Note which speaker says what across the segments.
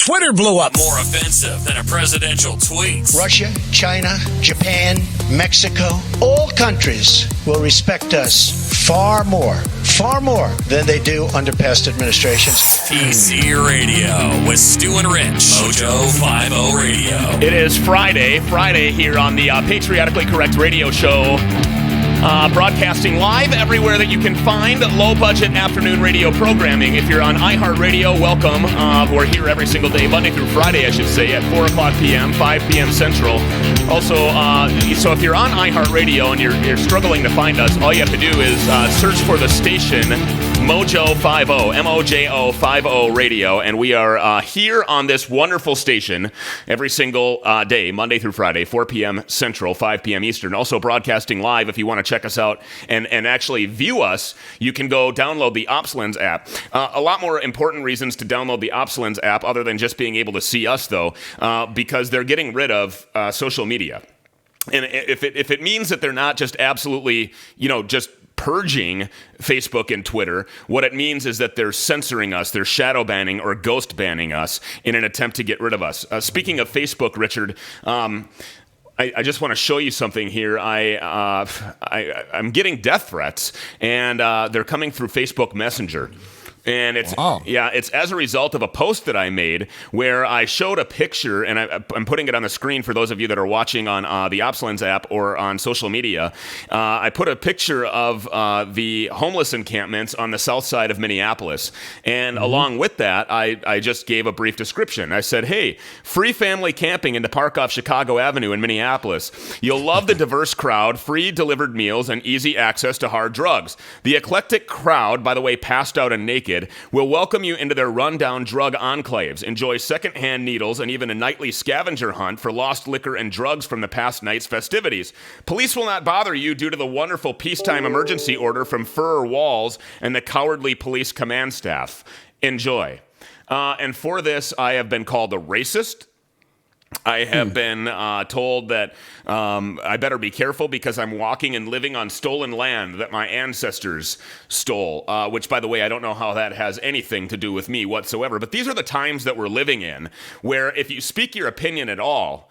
Speaker 1: Twitter blew up.
Speaker 2: More offensive than a presidential tweet.
Speaker 3: Russia, China, Japan, Mexico, all countries will respect us far more than they do under past administrations.
Speaker 2: PC Radio with Stu and Rich. Mojo 50 Radio.
Speaker 4: It is Friday here on the Patriotically Correct radio show. Broadcasting live everywhere that you can find low-budget afternoon radio programming. If you're on iHeartRadio, welcome. We're here every single day, Monday through Friday, I should say, at 4 o'clock p.m., 5 p.m. Central. Also, so if you're on iHeartRadio and you're struggling to find us, all you have to do is search for the station Mojo 50, M-O-J-O 50 Radio, and we are here on this wonderful station every single day, Monday through Friday, 4 p.m. Central, 5 p.m. Eastern. Also broadcasting live. If you want to check us out and actually view us, you can go download the OpsLens app. A lot more important reasons to download the OpsLens app other than just being able to see us, though, because they're getting rid of social media. And if it means that they're not just absolutely, just purging Facebook and Twitter, what it means is that they're censoring us, they're shadow banning or ghost banning us in an attempt to get rid of us. Speaking of Facebook, Richard, I just want to show you something here. I'm getting death threats, and they're coming through Facebook Messenger. And it's as a result of a post that I made where I showed a picture, and I'm putting it on the screen for those of you that are watching on the OpsLens app or on social media. I put a picture of the homeless encampments on the south side of Minneapolis. And along with that, I just gave a brief description. I said, hey, free family camping in the park off Chicago Avenue in Minneapolis. You'll love the diverse crowd, free delivered meals, and easy access to hard drugs. The eclectic crowd, by the way, passed out and naked, will welcome you into their rundown drug enclaves. Enjoy secondhand needles and even a nightly scavenger hunt for lost liquor and drugs from the past night's festivities. Police will not bother you due to the wonderful peacetime emergency order from Furrer Walls and the cowardly police command staff. Enjoy. And for this, I have been called a racist. I have been told that I better be careful because I'm walking and living on stolen land that my ancestors stole, which, by the way, I don't know how that has anything to do with me whatsoever. But these are the times that we're living in where if you speak your opinion at all,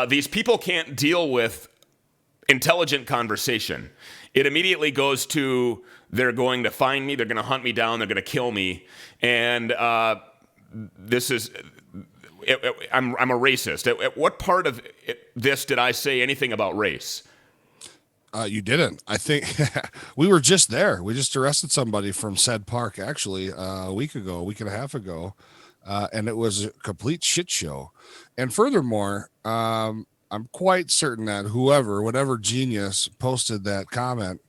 Speaker 4: these people can't deal with intelligent conversation. It immediately goes to they're going to find me, they're going to hunt me down, they're going to kill me. And this is... I'm a racist. At what part of this did I say anything about race?
Speaker 5: You didn't. I think we were just there. We just arrested somebody from said park actually a week and a half ago, and it was a complete shit show. And furthermore, I'm quite certain that whatever genius posted that comment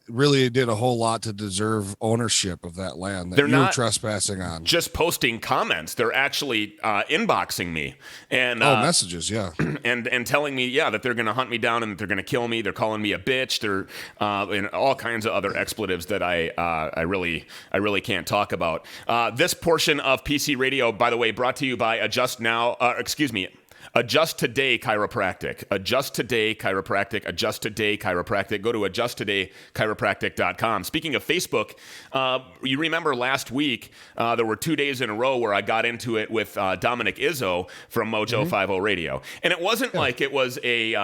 Speaker 5: really did a whole lot to deserve ownership of that land that they're not trespassing on.
Speaker 4: Just posting comments. They're actually inboxing me and
Speaker 5: messages, yeah,
Speaker 4: and telling me that they're going to hunt me down and that they're going to kill me. They're calling me a bitch. They're and all kinds of other expletives that I really can't talk about. This portion of PC Radio, by the way, brought to you by Adjust Today Chiropractic. Adjust Today Chiropractic. Adjust Today Chiropractic. Go to adjusttodaychiropractic.com. Speaking of Facebook, you remember last week there were 2 days in a row where I got into it with Dominic Izzo from Mojo 50 Radio, and it wasn't like it was an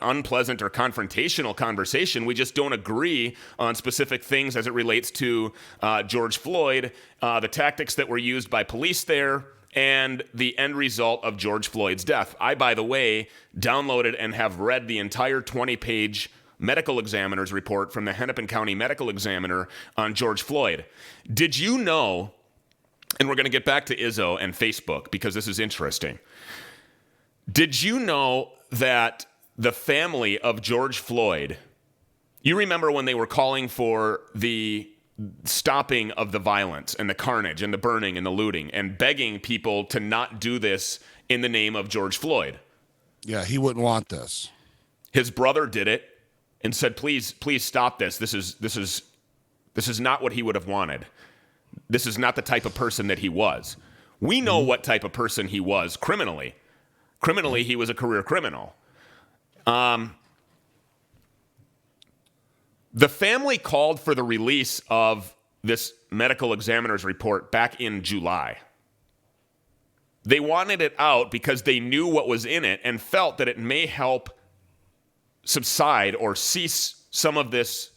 Speaker 4: unpleasant or confrontational conversation. We just don't agree on specific things as it relates to George Floyd, the tactics that were used by police there, and the end result of George Floyd's death. I, by the way, downloaded and have read the entire 20-page medical examiner's report from the Hennepin County Medical Examiner on George Floyd. Did you know, and we're going to get back to Izzo and Facebook because this is interesting. Did you know that the family of George Floyd, you remember when they were calling for the stopping of the violence and the carnage and the burning and the looting and begging people to not do this in the name of George Floyd?
Speaker 5: Yeah, he wouldn't want this.
Speaker 4: His brother did it and said, please stop this. This is not what he would have wanted. This is not the type of person that he was. We know what type of person he was criminally. Criminally, he was a career criminal. The family called for the release of this medical examiner's report back in July. They wanted it out because they knew what was in it and felt that it may help subside or cease some of this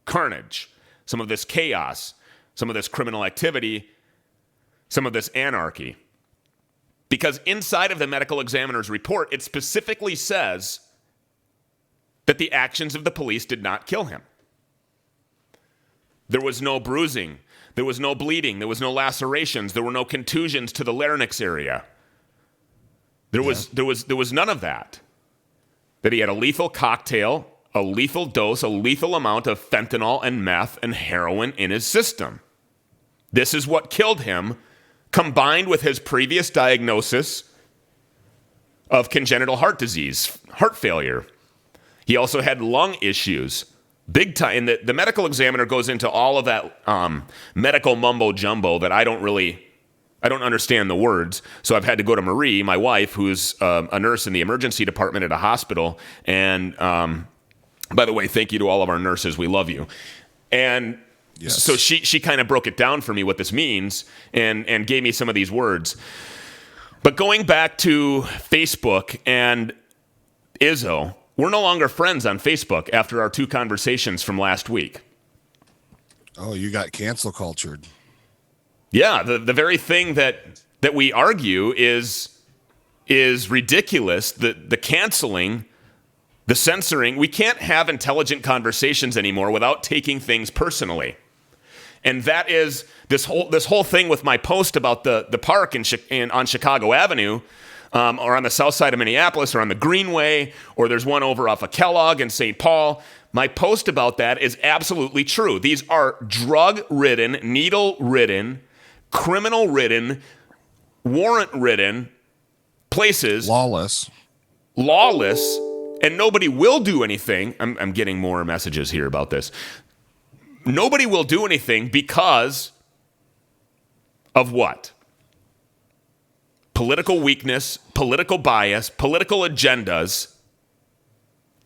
Speaker 4: carnage, some of this chaos, some of this criminal activity, some of this anarchy. Because inside of the medical examiner's report, it specifically says that the actions of the police did not kill him. There was no bruising. There was no bleeding. There was no lacerations. There were no contusions to the larynx area. There was none of that. That he had a lethal cocktail, a lethal dose, a lethal amount of fentanyl and meth and heroin in his system. This is what killed him, combined with his previous diagnosis of congenital heart disease, heart failure. He also had lung issues, big time. And the medical examiner goes into all of that medical mumbo jumbo that I don't understand the words. So I've had to go to Marie, my wife, who's a nurse in the emergency department at a hospital. And by the way, thank you to all of our nurses. We love you. And yes. So she kind of broke it down for me what this means and gave me some of these words. But going back to Facebook and Izzo, we're no longer friends on Facebook after our 2 conversations from last week.
Speaker 5: Oh, you got cancel cultured.
Speaker 4: Yeah, the very thing that we argue is ridiculous. The canceling, the censoring. We can't have intelligent conversations anymore without taking things personally. And that is this whole thing with my post about the park on Chicago Avenue, or on the south side of Minneapolis, or on the Greenway, or there's one over off of Kellogg and St. Paul. My post about that is absolutely true. These are drug-ridden, needle-ridden, criminal-ridden, warrant-ridden places.
Speaker 5: Lawless,
Speaker 4: and nobody will do anything. I'm getting more messages here about this. Nobody will do anything because of what? Political weakness, political bias, political agendas,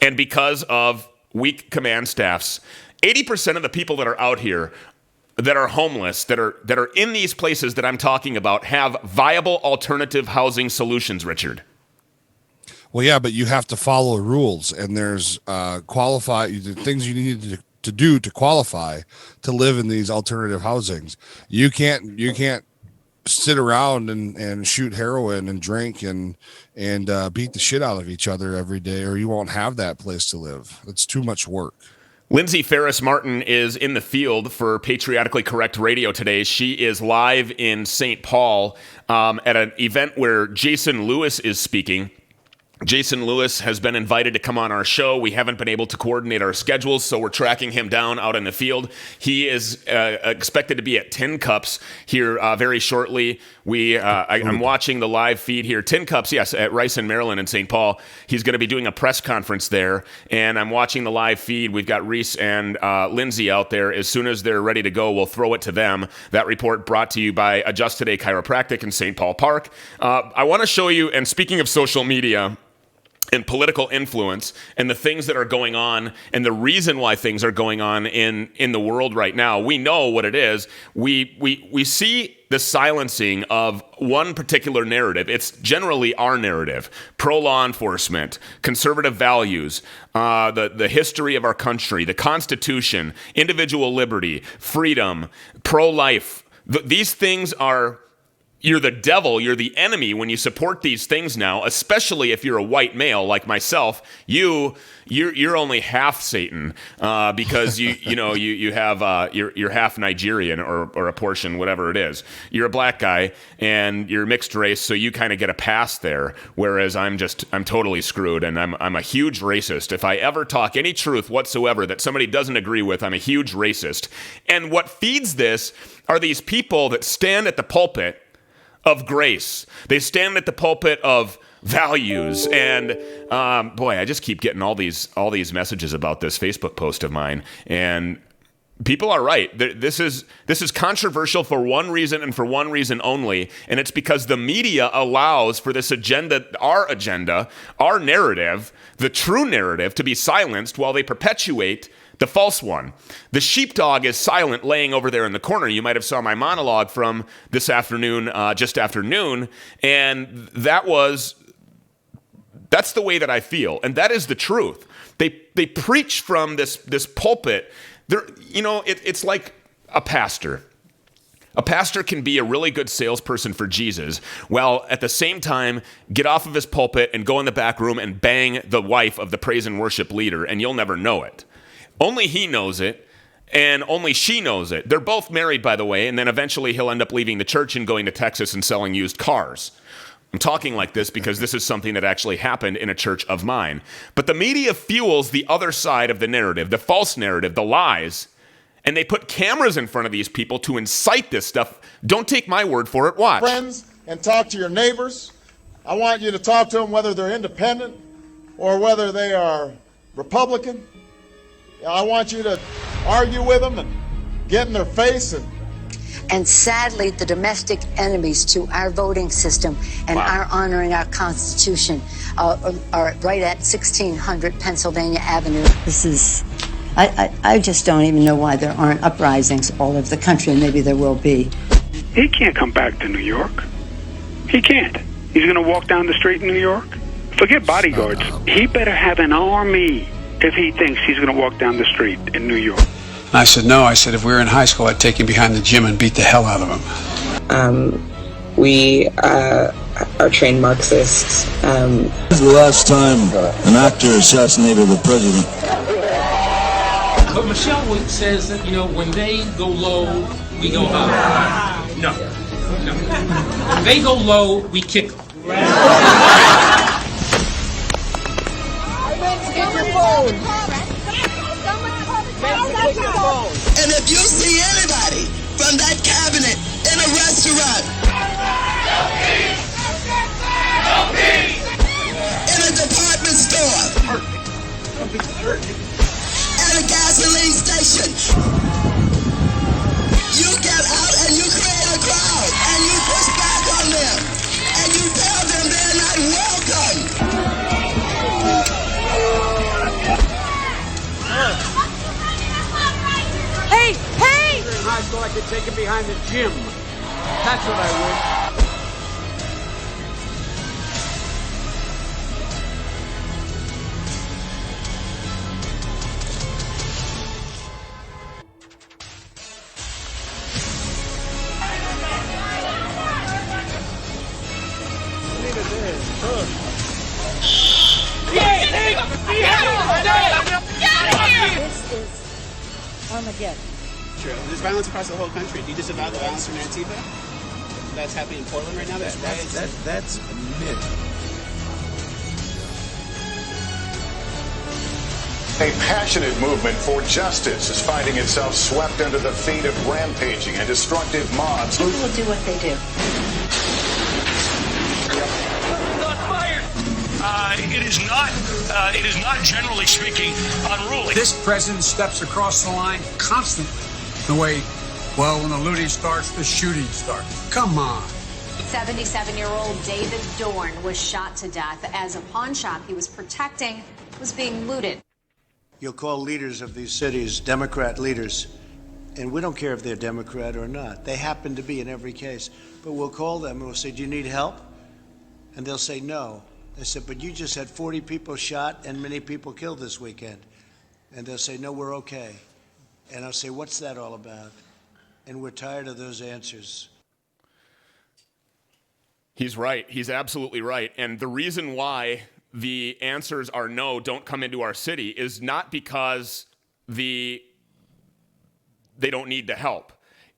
Speaker 4: and because of weak command staffs. 80% of the people that are out here that are homeless, that are in these places that I'm talking about, have viable alternative housing solutions, Richard.
Speaker 5: Well, yeah, but you have to follow rules, and there's things you need to do to qualify to live in these alternative housings. You can't sit around and shoot heroin and drink and beat the shit out of each other every day, or you won't have that place to live. It's too much work.
Speaker 4: Lindsay Ferris Martin is in the field for Patriotically Correct Radio today. She is live in St. Paul at an event where Jason Lewis is speaking. Jason Lewis has been invited to come on our show. We haven't been able to coordinate our schedules, so we're tracking him down out in the field. He is expected to be at Tin Cups here very shortly. I'm watching the live feed here. Tin Cups, yes, at Rice and Maryland in St. Paul. He's going to be doing a press conference there, and I'm watching the live feed. We've got Reese and Lindsay out there. As soon as they're ready to go, we'll throw it to them. That report brought to you by Adjust Today Chiropractic in St. Paul Park. I want to show you, and speaking of social media and political influence and the things that are going on and the reason why things are going on in the world right now, we know what it is. We see the silencing of one particular narrative. It's generally our narrative: pro-law enforcement, conservative values, the history of our country, the Constitution, individual liberty, freedom, pro-life. These things are... You're the devil, you're the enemy when you support these things now, especially if you're a white male like myself. You're only half Satan because you have you're half Nigerian or a portion, whatever it is. You're a black guy and you're mixed race, so you kind of get a pass there. Whereas I'm totally screwed, and I'm a huge racist. If I ever talk any truth whatsoever that somebody doesn't agree with, I'm a huge racist. And what feeds this are these people that stand at the pulpit of grace. They stand at the pulpit of values. And boy, I just keep getting all these messages about this Facebook post of mine. And people are right. This is controversial for one reason and for one reason only. And it's because the media allows for this agenda, our narrative, the true narrative, to be silenced while they perpetuate The false one. The sheepdog is silent, laying over there in the corner. You might have saw my monologue from this afternoon, just after noon, and that's the way that I feel, and that is the truth. They preach from this pulpit. It's like a pastor. A pastor can be a really good salesperson for Jesus, while at the same time get off of his pulpit and go in the back room and bang the wife of the praise and worship leader, and you'll never know it. Only he knows it, and only she knows it. They're both married, by the way, and then eventually he'll end up leaving the church and going to Texas and selling used cars. I'm talking like this because this is something that actually happened in a church of mine. But the media fuels the other side of the narrative, the false narrative, the lies, and they put cameras in front of these people to incite this stuff. Don't take my word for it. Watch.
Speaker 1: Friends, and talk to your neighbors. I want you to talk to them whether they're independent or whether they are Republican. I want you to argue with them and get in their face.
Speaker 6: And sadly, the domestic enemies to our voting system and our honoring our Constitution are right at 1600 Pennsylvania Avenue.
Speaker 7: This is, I just don't even know why there aren't uprisings all over the country, and maybe there will be.
Speaker 8: He can't come back to New York. He can't. He's going to walk down the street in New York. Forget bodyguards. He better have an army if he thinks he's going to walk down the street in New York.
Speaker 9: I said, no. I said, if we were in high school, I'd take him behind the gym and beat the hell out of him.
Speaker 10: We are trained Marxists.
Speaker 11: This is the last time an actor assassinated the president.
Speaker 12: But Michelle says that, when they go low, we go high. No. When they go low, we kick them.
Speaker 1: Get your phone.
Speaker 13: And if you see anybody from that cabinet in a restaurant, in a department store, at a gasoline station, you get out and you create a crowd and you push back on them and you tell them they're not welcome.
Speaker 14: Hey!
Speaker 15: High school, I could take him behind the gym. That's what I would.
Speaker 14: This is Armageddon.
Speaker 16: True. There's violence across the whole country. Do you disavow the violence from Antifa? That's happening in Portland right now? That's
Speaker 17: a myth.
Speaker 18: A passionate movement for justice is finding itself swept under the feet of rampaging and destructive mobs.
Speaker 6: People will do what they do.
Speaker 19: It is not generally speaking unruly.
Speaker 17: This president steps across the line constantly. The way, when the looting starts, the shooting starts. Come on.
Speaker 20: 77-year-old David Dorn was shot to death as a pawn shop he was protecting was being looted.
Speaker 3: You'll call leaders of these cities Democrat leaders, and we don't care if they're Democrat or not. They happen to be in every case. But we'll call them and we'll say, do you need help? And they'll say no. They said, but you just had 40 people shot and many people killed this weekend. And they'll say, no, we're okay. And I'll say, what's that all about? And we're tired of those answers.
Speaker 4: He's right. He's absolutely right. And the reason why the answers are no, don't come into our city is not because they don't need the help.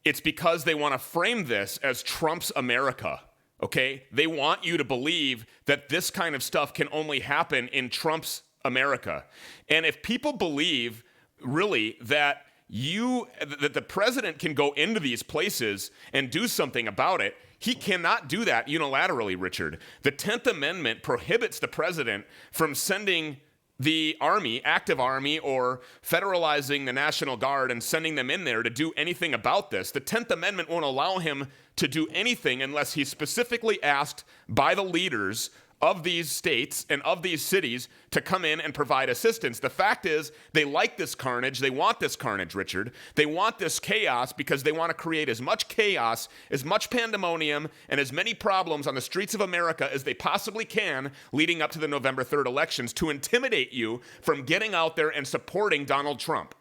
Speaker 4: It's because they want to frame this as Trump's America. Okay? They want you to believe that this kind of stuff can only happen in Trump's America. And if people believe really that the president can go into these places and do something about it, he cannot do that unilaterally, Richard. The 10th Amendment prohibits the president from sending the army, active army, or federalizing the National Guard and sending them in there to do anything about this. The 10th Amendment won't allow him to do anything unless he's specifically asked by the leaders of these states and of these cities to come in and provide assistance. The fact is, they like this carnage. They want this carnage, Richard. They want this chaos because they want to create as much chaos, as much pandemonium, and as many problems on the streets of America as they possibly can leading up to the November 3rd elections to intimidate you from getting out there and supporting Donald Trump.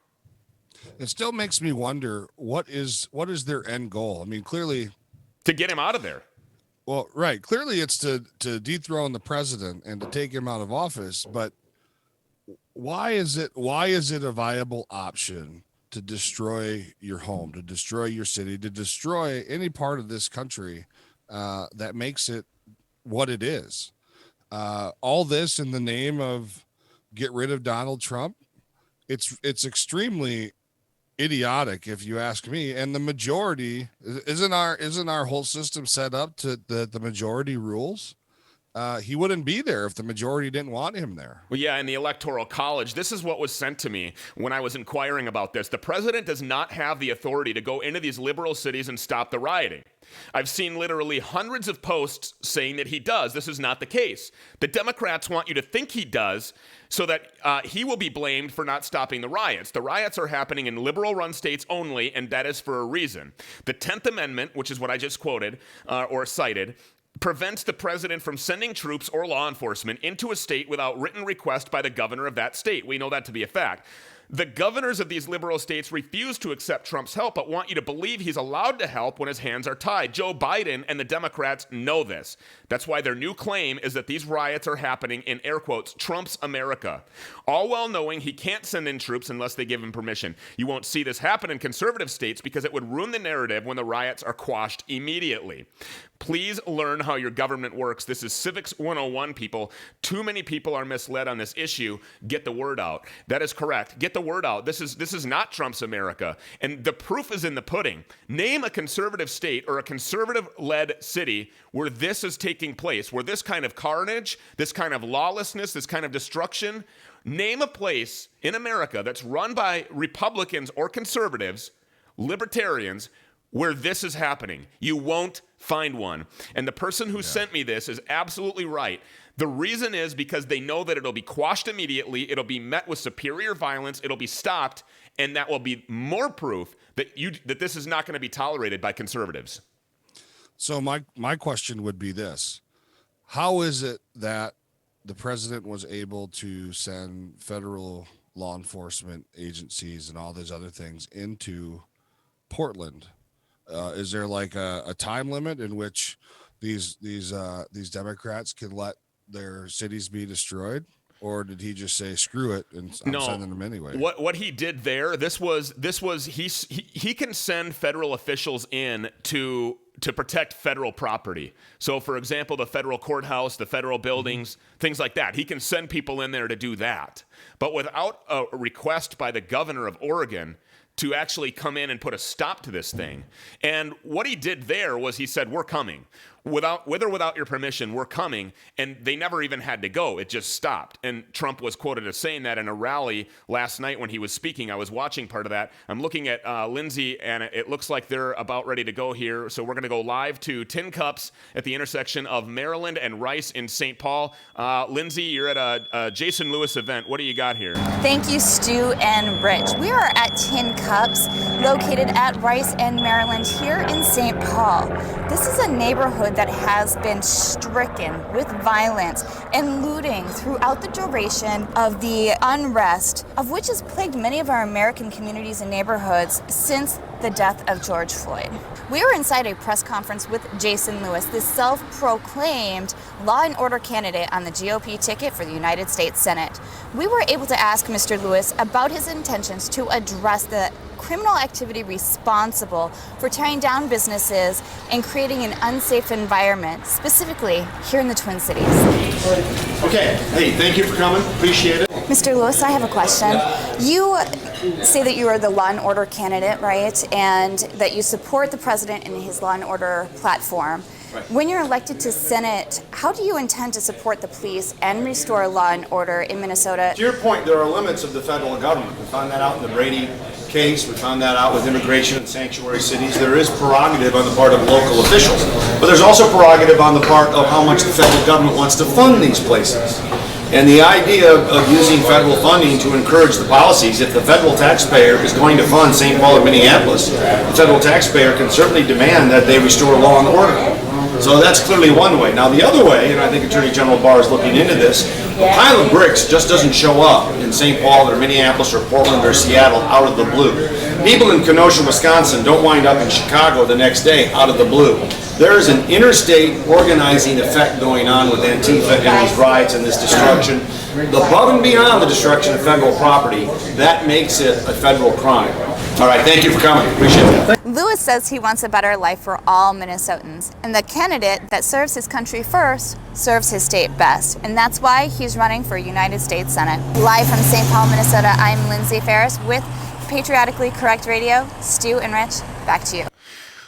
Speaker 5: It still makes me wonder, what is their end goal? I mean, clearly,
Speaker 4: to get him out of there.
Speaker 5: Well, right. Clearly, it's to dethrone the president and to take him out of office. But why is it a viable option to destroy your home, to destroy your city, to destroy any part of this country that makes it what it is? All this in the name of get rid of Donald Trump. It's extremely idiotic, if you ask me. And the majority isn't our whole system set up to the majority rules? He wouldn't be there if the majority didn't want him there.
Speaker 4: Well, yeah, in the Electoral College, this is what was sent to me when I was inquiring about this. The president does not have the authority to go into these liberal cities and stop the rioting. I've seen literally hundreds of posts saying that he does. This is not the case. The Democrats want you to think he does so that he will be blamed for not stopping the riots. The riots are happening in liberal-run states only, and that is for a reason. The 10th Amendment, which is what I just quoted or cited, prevents the president from sending troops or law enforcement into a state without written request by the governor of that state. We know that to be a fact. The governors of these liberal states refuse to accept Trump's help, but want you to believe he's allowed to help when his hands are tied. Joe Biden and the Democrats know this. That's why their new claim is that these riots are happening in, air quotes, Trump's America. All while knowing he can't send in troops unless they give him permission. You won't see this happen in conservative states because it would ruin the narrative when the riots are quashed immediately. Please learn how your government works. This is Civics 101, people. Too many people are misled on this issue. Get the word out. That is correct. Get the word out. This is not Trump's America. And the proof is in the pudding. Name a conservative state or a conservative-led city where this is taking place, where this kind of carnage, this kind of lawlessness, this kind of destruction. Name a place in America that's run by Republicans or conservatives, libertarians, where this is happening. You won't find one. And the person who sent me this is absolutely right. The reason is because they know that it'll be quashed immediately, it'll be met with superior violence, it'll be stopped, and that will be more proof that this is not going to be tolerated by conservatives.
Speaker 5: So my question would be this. How is it that the president was able to send federal law enforcement agencies and all these other things into Portland? Is there like a time limit in which these Democrats can let their cities be destroyed, or did he just say screw it and I'm sending them anyway? What
Speaker 4: he did there, this was he can send federal officials in to protect federal property. So, for example, the federal courthouse, the federal buildings, things like that. He can send people in there to do that, but without a request by the governor of Oregon to actually come in and put a stop to this thing. And what he did there was he said, we're coming. With or without your permission, we're coming. And they never even had to go. It just stopped. And Trump was quoted as saying that in a rally last night when he was speaking. I was watching part of that. I'm looking at Lindsay, and it looks like they're about ready to go here. So we're going to go live to Tin Cups at the intersection of Maryland and Rice in St. Paul. Lindsay, you're at a Jason Lewis event. What do you got here?
Speaker 21: Thank you, Stu and Rich. We are at Tin Cups, located at Rice and Maryland here in St. Paul. This is a neighborhood that has been stricken with violence and looting throughout the duration of the unrest, of which has plagued many of our American communities and neighborhoods since the death of George Floyd. We were inside a press conference with Jason Lewis, the self-proclaimed law and order candidate on the GOP ticket for the United States Senate. We were able to ask Mr. Lewis about his intentions to address the criminal activity responsible for tearing down businesses and creating an unsafe environment, specifically here in the Twin Cities.
Speaker 22: Okay, hey, thank you for coming. Appreciate it.
Speaker 21: Mr. Lewis, I have a question. You say that you are the law and order candidate, right? And that you support the president and his law and order platform.
Speaker 22: Right.
Speaker 21: When you're elected to Senate, how do you intend to support the police and restore law and order in Minnesota?
Speaker 22: To your point, there are limits of the federal government. We find that out in the Brady case. We found that out with immigration and sanctuary cities. There is prerogative on the part of local officials, but there's also prerogative on the part of how much the federal government wants to fund these places. And the idea of using federal funding to encourage the policies, if the federal taxpayer is going to fund St. Paul or Minneapolis, the federal taxpayer can certainly demand that they restore law and order. So that's clearly one way. Now the other way, and I think Attorney General Barr is looking into this, a pile of bricks just doesn't show up in St. Paul or Minneapolis or Portland or Seattle out of the blue. People in Kenosha, Wisconsin don't wind up in Chicago the next day out of the blue. There is an interstate organizing effect going on with Antifa and these riots and this destruction. Above and beyond the destruction of federal property, that makes it a federal crime. All right, thank you for coming. Appreciate it.
Speaker 21: Lewis says he wants a better life for all Minnesotans, and the candidate that serves his country first serves his state best, and that's why he's running for United States Senate. Live from St. Paul, Minnesota, I'm Lindsay Ferris with Patriotically Correct Radio. Stu and Rich, back to you.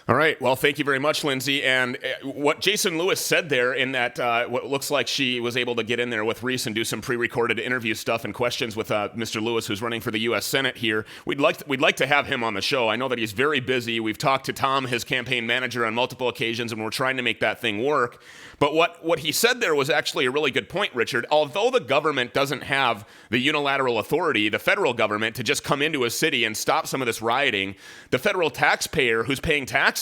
Speaker 4: All right. Well, thank you very much, Lindsay. And what Jason Lewis said there in that what looks like she was able to get in there with Reese and do some pre-recorded interview stuff and questions with Mr. Lewis, who's running for the U.S. Senate here. We'd like to have him on the show. I know that he's very busy. We've talked to Tom, his campaign manager, on multiple occasions, and we're trying to make that thing work. But what he said there was actually a really good point, Richard. Although the government doesn't have the unilateral authority, the federal government, to just come into a city and stop some of this rioting, the federal taxpayer who's paying taxes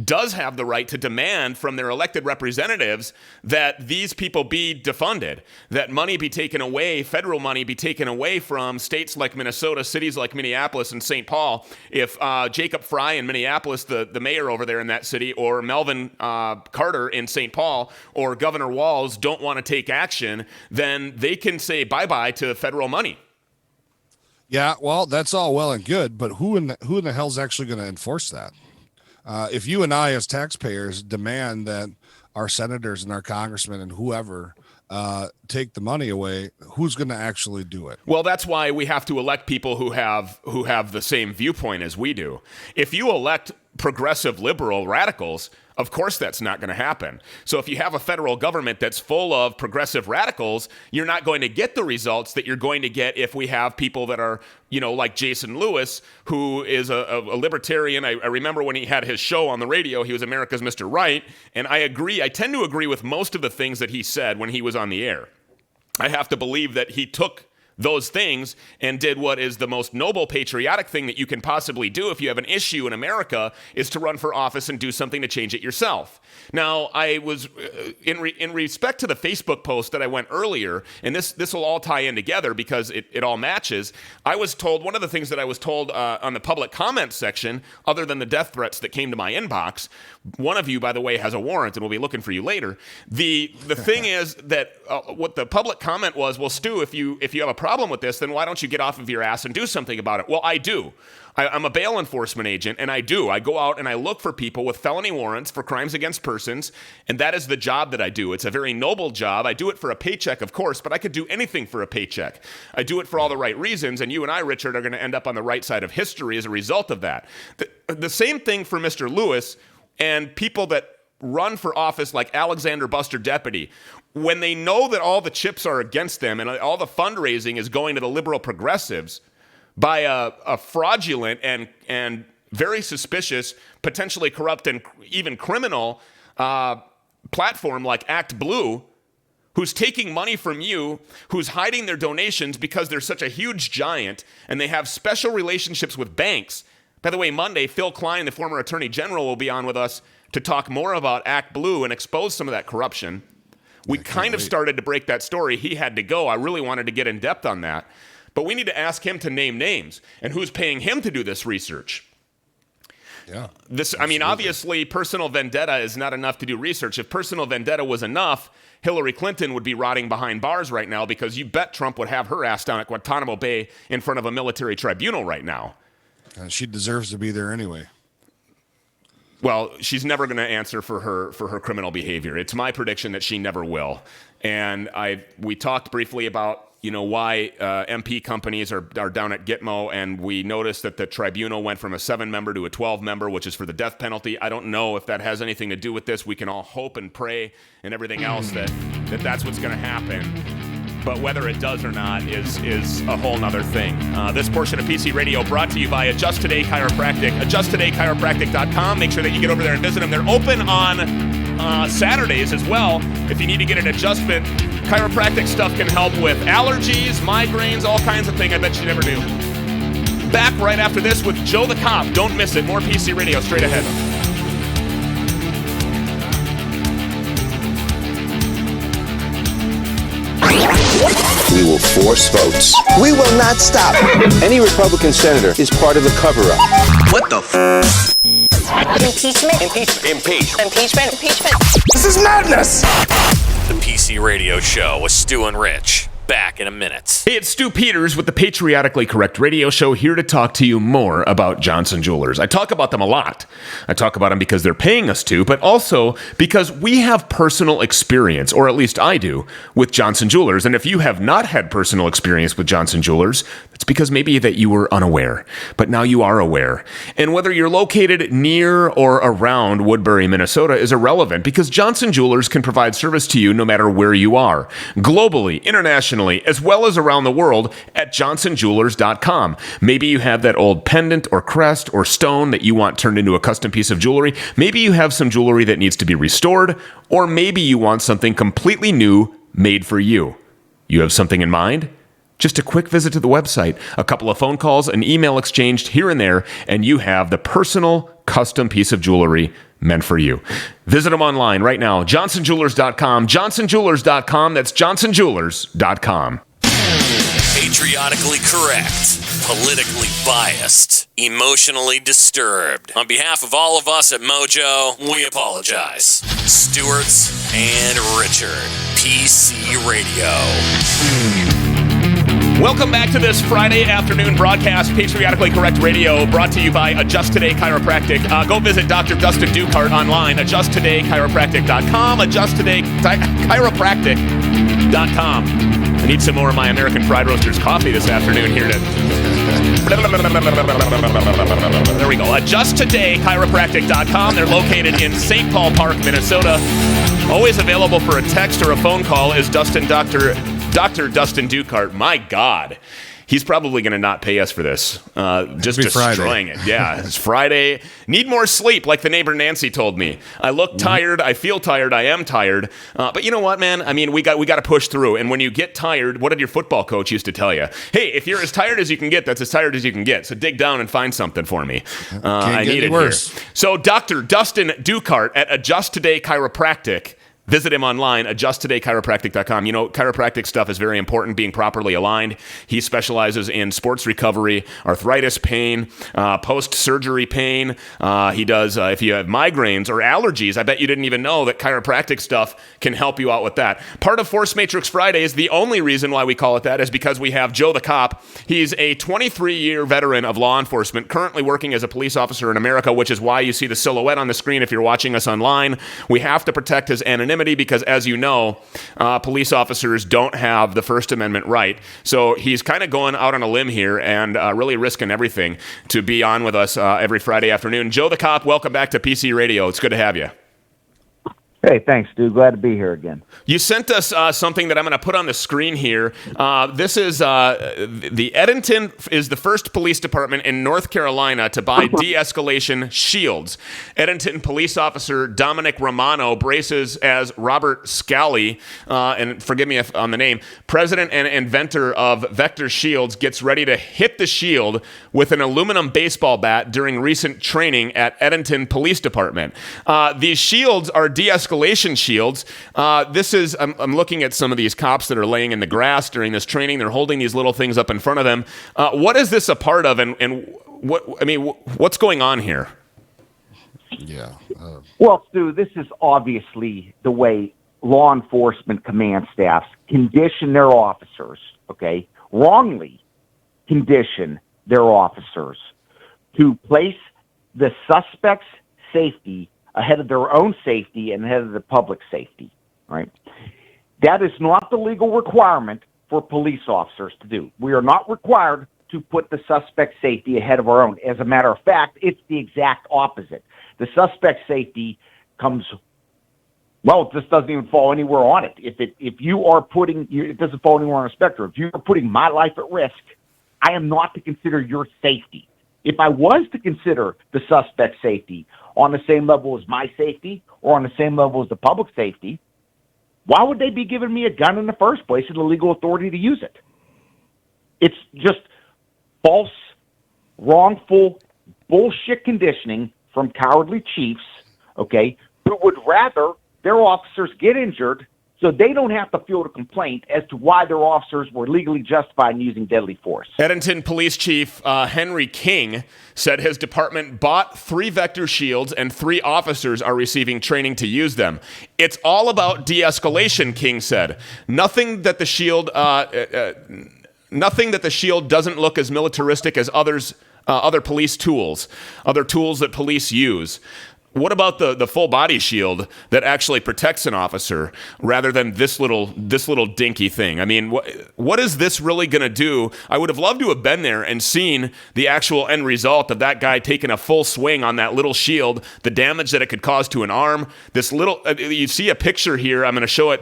Speaker 4: does have the right to demand from their elected representatives that these people be defunded, that money be taken away, federal money be taken away from states like Minnesota, cities like Minneapolis and St. Paul. If Jacob Fry in Minneapolis, the mayor over there in that city, or Melvin Carter in St. Paul, or Governor Walz don't want to take action, then they can say bye-bye to federal money.
Speaker 5: Yeah, well, that's all well and good, but who in the hell's actually going to enforce that? If you and I as taxpayers demand that our senators and our congressmen and whoever take the money away, who's going to actually do it?
Speaker 4: Well, that's why we have to elect people who have the same viewpoint as we do. If you elect progressive liberal radicals, of course that's not going to happen. So if you have a federal government that's full of progressive radicals, you're not going to get the results that you're going to get if we have people that are, like Jason Lewis, who is a libertarian. I remember when he had his show on the radio, he was America's Mr. Right, and I tend to agree with most of the things that he said when he was on the air. I have to believe that he took those things and did what is the most noble patriotic thing that you can possibly do if you have an issue in America, is to run for office and do something to change it yourself. Now, I was in respect to the Facebook post that I went earlier, and this will all tie in together because it all matches. I was told, one of the things that I was told on the public comment section, other than the death threats that came to my inbox, one of you, by the way, has a warrant and we'll be looking for you later. The thing is that what the public comment was, well, Stu, if you have a problem with this, then why don't you get off of your ass and do something about it? Well, I do. I'm a bail enforcement agent, and I do. I go out and I look for people with felony warrants for crimes against persons, and that is the job that I do. It's a very noble job. I do it for a paycheck, of course, but I could do anything for a paycheck. I do it for all the right reasons, and you and I, Richard, are going to end up on the right side of history as a result of that. The same thing for Mr. Lewis and people that run for office like Alexander Buster Deputy. When they know that all the chips are against them and all the fundraising is going to the liberal progressives by a fraudulent and very suspicious, potentially corrupt and even criminal platform like Act Blue, who's taking money from you, who's hiding their donations because they're such a huge giant and they have special relationships with banks. By the way, Monday, Phil Klein, the former Attorney General, will be on with us to talk more about Act Blue and expose some of that corruption. We kind of started to break that story. He had to go. I really wanted to get in depth on that. But we need to ask him to name names and who's paying him to do this research.
Speaker 5: Yeah.
Speaker 4: Obviously, personal vendetta is not enough to do research. If personal vendetta was enough, Hillary Clinton would be rotting behind bars right now, because you bet Trump would have her ass down at Guantanamo Bay in front of a military tribunal right now.
Speaker 5: She deserves to be there anyway.
Speaker 4: Well, she's never going to answer for her criminal behavior. It's my prediction that she never will. And we talked briefly about why MP companies are down at Gitmo, and we noticed that the tribunal went from a 7-member to a 12-member, which is for the death penalty. I don't know if that has anything to do with this. We can all hope and pray and everything else that that's what's going to happen. But whether it does or not is a whole nother thing. This portion of PC Radio brought to you by Adjust Today Chiropractic. AdjustTodayChiropractic.com. Make sure that you get over there and visit them. They're open on Saturdays as well. If you need to get an adjustment, chiropractic stuff can help with allergies, migraines, all kinds of things I bet you never knew. Back right after this with Joe the Cop. Don't miss it. More PC Radio straight ahead.
Speaker 2: We will force votes.
Speaker 7: We will not stop.
Speaker 2: Any Republican senator is part of the cover-up.
Speaker 7: What the f? Impeachment.
Speaker 2: This is madness!
Speaker 23: The PC Radio Show with Stu and Rich. Back in a minute.
Speaker 4: Hey, it's Stu Peters with the Patriotically Correct Radio Show, here to talk to you more about Johnson Jewelers. I talk about them a lot. I talk about them because they're paying us to, but also because we have personal experience, or at least I do, with Johnson Jewelers. And if you have not had personal experience with Johnson Jewelers, it's because maybe that you were unaware, but now you are aware. And whether you're located near or around Woodbury, Minnesota is irrelevant, because Johnson Jewelers can provide service to you no matter where you are, globally, internationally, as well as around the world at johnsonjewelers.com. Maybe you have that old pendant or crest or stone that you want turned into a custom piece of jewelry. Maybe you have some jewelry that needs to be restored, or maybe you want something completely new made for you. You have something in mind? Just a quick visit to the website, a couple of phone calls, an email exchanged here and there, and you have the personal custom piece of jewelry meant for you. Visit them online right now, johnsonjewelers.com, johnsonjewelers.com. That's johnsonjewelers.com.
Speaker 23: Patriotically correct, politically biased, emotionally disturbed. On behalf of all of us at Mojo, we apologize. Stewart's and Richard, PC Radio.
Speaker 4: Welcome back to this Friday afternoon broadcast, Patriotically Correct Radio, brought to you by Adjust Today Chiropractic. Go visit Dr. Dustin Dukart online, adjusttodaychiropractic.com, adjusttodaychiropractic.com. I need some more of my American Fried Roasters coffee this afternoon here to... There we go. AdjustTodayChiropractic.com. They're located in St. Paul Park, Minnesota. Always available for a text or a phone call is Dr. Dustin Dukart. My God. He's probably going to not pay us for this. Just destroying it. Yeah, it's Friday. Need more sleep, like the neighbor Nancy told me. I look tired. I feel tired. I am tired. But you know what, man? I mean, we got to push through. And when you get tired, what did your football coach used to tell you? Hey, if you're as tired as you can get, that's as tired as you can get. So dig down and find something for me. I need it worse. Here. So Dr. Dustin Dukart at Adjust Today Chiropractic. Visit him online, adjusttodaychiropractic.com. You know, chiropractic stuff is very important, being properly aligned. He specializes in sports recovery, arthritis pain, post-surgery pain. He does, if you have migraines or allergies, I bet you didn't even know that chiropractic stuff can help you out with that. Part of Force Matrix Fridays, the only reason why we call it that is because we have Joe the Cop. He's a 23-year veteran of law enforcement, currently working as a police officer in America, which is why you see the silhouette on the screen if you're watching us online. We have to protect his anonymity, because, as you know, police officers don't have the First Amendment right. So he's kind of going out on a limb here and really risking everything to be on with us every Friday afternoon. Joe the Cop, welcome back to PC Radio. It's good to have you.
Speaker 24: Hey, thanks, dude. Glad to be here again.
Speaker 4: You sent us something that I'm going to put on the screen here. This is the Edenton is the first police department in North Carolina to buy de-escalation shields. Edenton police officer Dominic Romano braces as Robert Scally, and forgive me on the name, president and inventor of Vector Shields, gets ready to hit the shield with an aluminum baseball bat during recent training at Edenton Police Department. These shields are de-escalation shields. This is, I'm looking at some of these cops that are laying in the grass during this training. They're holding these little things up in front of them. What is this a part of, and what's going on here?
Speaker 24: Yeah. Well, Stu, this is obviously the way law enforcement command staffs condition their officers, okay, wrongly condition their officers to place the suspect's safety ahead of their own safety and ahead of the public's safety, right? That is not the legal requirement for police officers to do. We are not required to put the suspect's safety ahead of our own. As a matter of fact, it's the exact opposite. The suspect's safety comes Well, this doesn't even fall anywhere on it. If you are putting, it doesn't fall anywhere on a spectrum. If you are putting my life at risk, I am not to consider your safety. If I was to consider the suspect's safety on the same level as my safety or on the same level as the public safety, why would they be giving me a gun in the first place and the legal authority to use it? It's just false, wrongful, bullshit conditioning from cowardly chiefs, okay, who would rather their officers get injured so they don't have to field a complaint as to why their officers were legally justified in using deadly force.
Speaker 4: Edmonton Police Chief Henry King said his department bought 3 Vector shields and 3 officers are receiving training to use them. It's all about de-escalation, King said. Nothing that the shield doesn't look as militaristic as other police tools, other tools that police use. What about the full body shield that actually protects an officer rather than this little dinky thing? I mean, what is this really going to do? I would have loved to have been there and seen the actual end result of that guy taking a full swing on that little shield, the damage that it could cause to an arm. This little, you see a picture here. I'm going to show it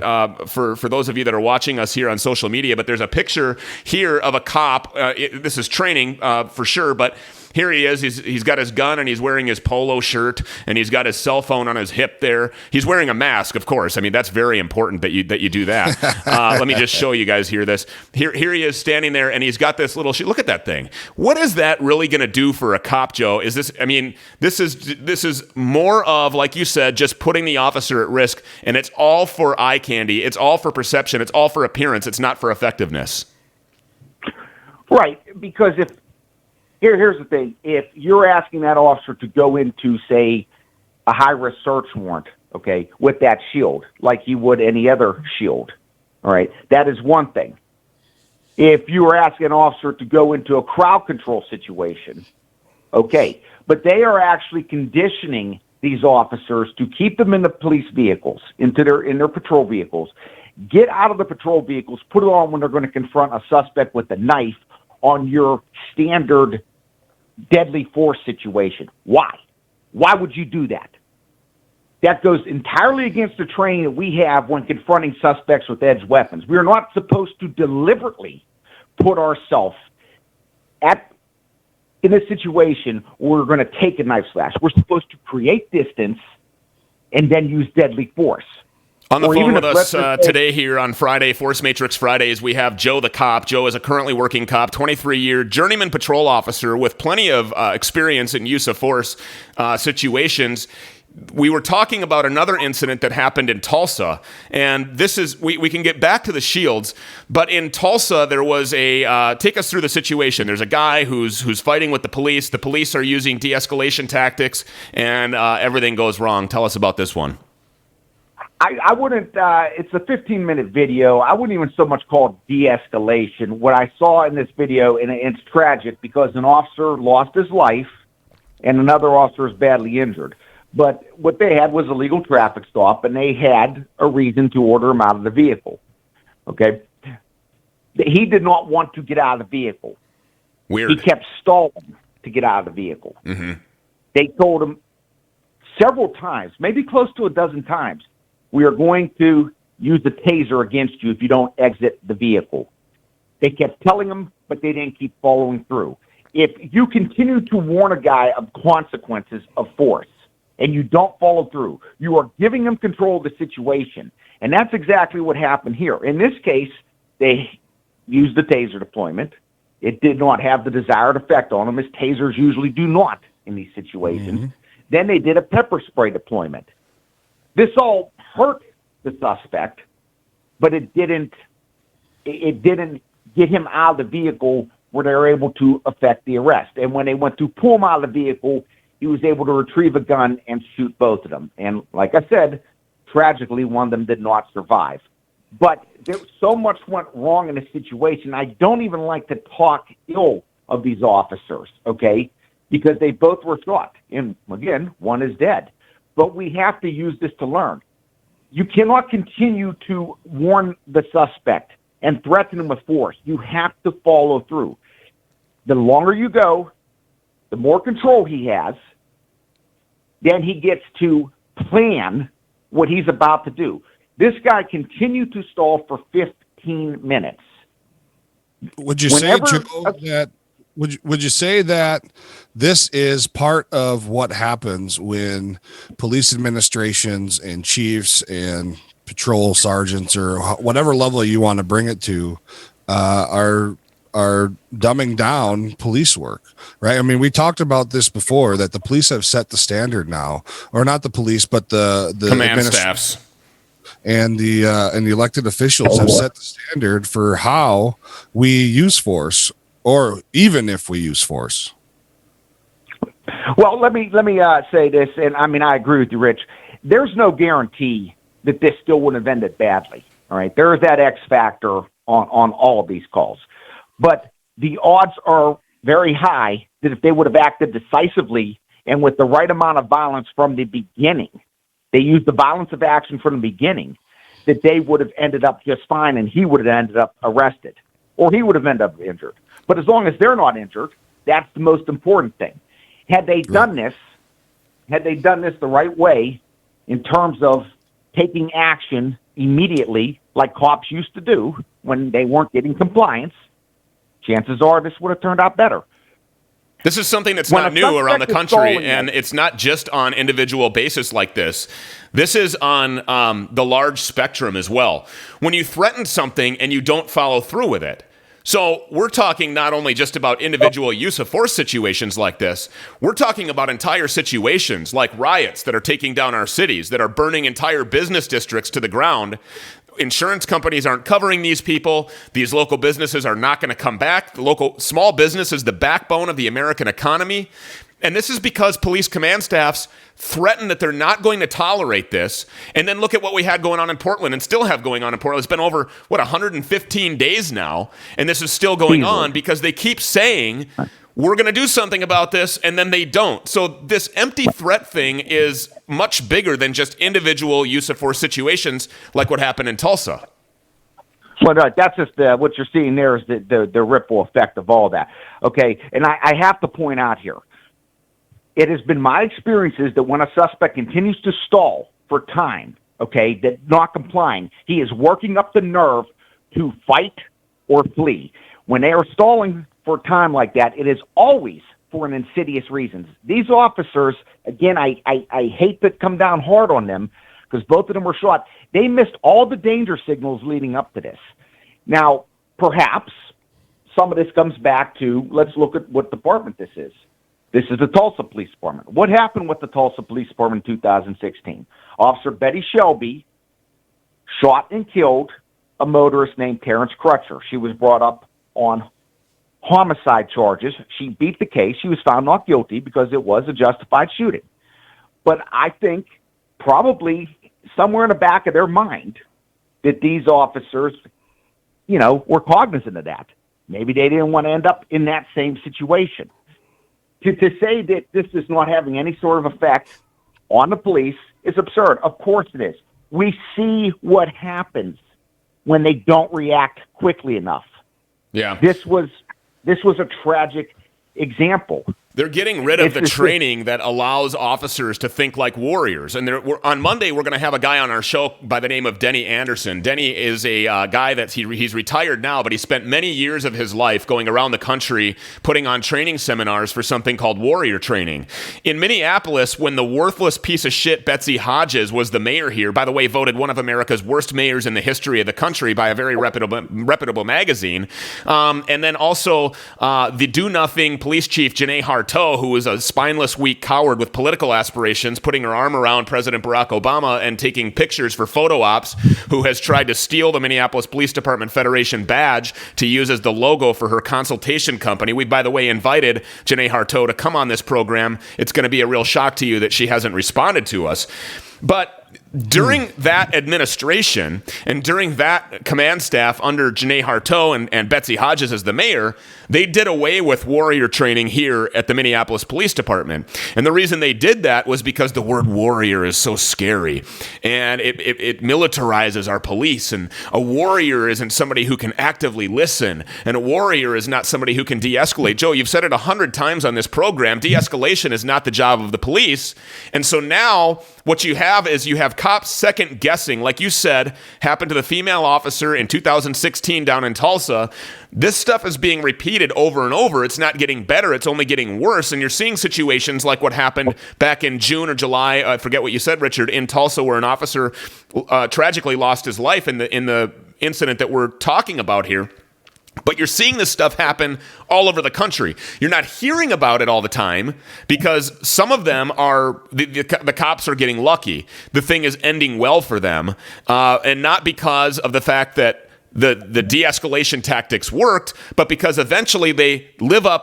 Speaker 4: for those of you that are watching us here on social media, but there's a picture here of a cop. This is training for sure, but here he is. He's got his gun and he's wearing his polo shirt and he's got his cell phone on his hip there. He's wearing a mask, of course. I mean, that's very important that you do that. Let me just show you guys here. Here he is standing there and he's got this little shit. Look at that thing. What is that really going to do for a cop, Joe? This is more of, like you said, just putting the officer at risk, and it's all for eye candy. It's all for perception. It's all for appearance. It's not for effectiveness.
Speaker 24: Right, because here's the thing. If you're asking that officer to go into, say, a high-risk search warrant, okay, with that shield, like you would any other shield, all right, that is one thing. If you were asking an officer to go into a crowd control situation, okay, but they are actually conditioning these officers to keep them in the police vehicles, in their patrol vehicles, get out of the patrol vehicles, put it on when they're going to confront a suspect with a knife on your standard deadly force situation. Why? Why would you do that? That goes entirely against the training that we have when confronting suspects with edged weapons. We are not supposed to deliberately put ourselves in a situation where we're going to take a knife slash. We're supposed to create distance and then use deadly force.
Speaker 4: On the phone with us today here on Friday, Force Matrix Fridays, we have Joe the cop. Joe is a currently working cop, 23-year journeyman patrol officer with plenty of experience in use of force situations. We were talking about another incident that happened in Tulsa, and this is, we can get back to the shields, but in Tulsa, there was take us through the situation. There's a guy who's fighting with the police. The police are using de-escalation tactics, and everything goes wrong. Tell us about this one.
Speaker 24: I wouldn't, it's a 15-minute video. I wouldn't even so much call it de-escalation. What I saw in this video, and it's tragic because an officer lost his life and another officer is badly injured. But what they had was a legal traffic stop, and they had a reason to order him out of the vehicle. Okay? He did not want to get out of the vehicle.
Speaker 4: Weird.
Speaker 24: He kept stalling to get out of the vehicle.
Speaker 4: Mm-hmm.
Speaker 24: They told him several times, maybe close to a dozen times, we are going to use the taser against you if you don't exit the vehicle. They kept telling him, but they didn't keep following through. If you continue to warn a guy of consequences of force and you don't follow through, you are giving him control of the situation. And that's exactly what happened here. In this case, they used the taser deployment. It did not have the desired effect on them, as tasers usually do not in these situations. Mm-hmm. Then they did a pepper spray deployment. This all hurt the suspect, but it didn't get him out of the vehicle where they were able to effect the arrest. And when they went to pull him out of the vehicle, he was able to retrieve a gun and shoot both of them. And like I said, tragically, one of them did not survive. But so much went wrong in this situation. I don't even like to talk ill of these officers, okay, because they both were shot. And again, one is dead. But we have to use this to learn. You cannot continue to warn the suspect and threaten him with force. You have to follow through. The longer you go, the more control he has. Then he gets to plan what he's about to do. This guy continued to stall for 15 minutes.
Speaker 5: Would you say, Joe, that would you say that this is part of what happens when police administrations and chiefs and patrol sergeants or whatever level you want to bring it to are dumbing down police work, right? I mean, we talked about this before, that the police have set the standard now, or not the police, but the
Speaker 4: command staffs
Speaker 5: and the elected officials have set the standard for how we use force, or even if we use force.
Speaker 24: Well, let me say this, and I mean, I agree with you, Rich. There's no guarantee that this still wouldn't have ended badly. All right, there is that X factor on all of these calls, but the odds are very high that if they would have acted decisively and with the right amount of violence from the beginning, they used the violence of action from the beginning, that they would have ended up just fine, and he would have ended up arrested, or he would have ended up injured. But as long as they're not injured, that's the most important thing. Had they done this the right way, in terms of taking action immediately, like cops used to do when they weren't getting compliance, chances are this would have turned out better.
Speaker 4: This is something that's not new around the country, and it's not just on individual basis like this. This is on the large spectrum as well. When you threaten something and you don't follow through with it. So we're talking not only just about individual use of force situations like this, we're talking about entire situations like riots that are taking down our cities, that are burning entire business districts to the ground. Insurance companies aren't covering these people. These local businesses are not going to come back. The local small business is the backbone of the American economy. And this is because police command staffs threaten that they're not going to tolerate this. And then look at what we had going on in Portland and still have going on in Portland. It's been over, 115 days now. And this is still going on because they keep saying, we're going to do something about this, and then they don't. So this empty threat thing is much bigger than just individual use of force situations like what happened in Tulsa.
Speaker 24: Well, that's just what you're seeing there is the ripple effect of all that. Okay, and I have to point out here, it has been my experiences that when a suspect continues to stall for time, okay, that not complying, he is working up the nerve to fight or flee. When they are stalling for time like that, it is always for an insidious reasons. These officers, again, I hate to come down hard on them because both of them were shot. They missed all the danger signals leading up to this. Now, perhaps some of this comes back to, let's look at what department this is. This is the Tulsa Police Department. What happened with the Tulsa Police Department in 2016? Officer Betty Shelby shot and killed a motorist named Terrence Crutcher. She was brought up on homicide charges. She beat the case. She was found not guilty because it was a justified shooting. But I think probably somewhere in the back of their mind that these officers, were cognizant of that. Maybe they didn't want to end up in that same situation. To say that this is not having any sort of effect on the police is absurd. Of course it is. We see what happens when they don't react quickly enough.
Speaker 4: Yeah.
Speaker 24: This was a tragic example.
Speaker 4: They're getting rid of the training that allows officers to think like warriors. And on Monday, we're going to have a guy on our show by the name of Denny Anderson. Denny is a guy that's he's retired now, but he spent many years of his life going around the country putting on training seminars for something called warrior training. In Minneapolis, when the worthless piece of shit Betsy Hodges was the mayor here, by the way, voted one of America's worst mayors in the history of the country by a very reputable magazine, and then also the do-nothing police chief Janae Hart, who is a spineless, weak coward with political aspirations, putting her arm around President Barack Obama and taking pictures for photo ops, who has tried to steal the Minneapolis Police Department Federation badge to use as the logo for her consultation company. We, by the way, invited Janae Harteau to come on this program. It's going to be a real shock to you that she hasn't responded to us. But during that administration and during that command staff under Janae Harteau and Betsy Hodges as the mayor, they did away with warrior training here at the Minneapolis Police Department. And the reason they did that was because the word warrior is so scary and it militarizes our police. And a warrior isn't somebody who can actively listen. And a warrior is not somebody who can de-escalate. Joe, you've said it 100 times on this program. De-escalation is not the job of the police. And so now what you have have is you have cops second guessing, like you said, happened to the female officer in 2016 down in Tulsa. This stuff is being repeated over and over. It's not getting better. It's only getting worse. And you're seeing situations like what happened back in June or July. I forget what you said, Richard, in Tulsa, where an officer tragically lost his life in the incident that we're talking about here. But you're seeing this stuff happen all over the country. You're not hearing about it all the time because some of them are, the cops are getting lucky. The thing is ending well for them, and not because of the fact that the de-escalation tactics worked, but because eventually they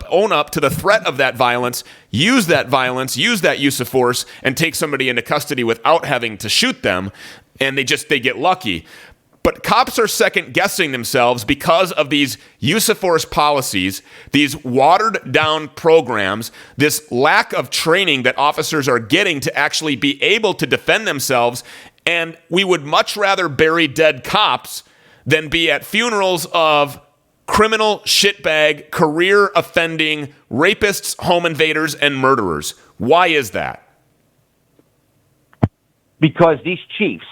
Speaker 4: own up to the threat of that violence, use that use of force, and take somebody into custody without having to shoot them, and they get lucky. But cops are second guessing themselves because of these use of force policies, these watered down programs, this lack of training that officers are getting to actually be able to defend themselves. And we would much rather bury dead cops than be at funerals of criminal shitbag, career offending rapists, home invaders, and murderers. Why is that?
Speaker 24: Because these chiefs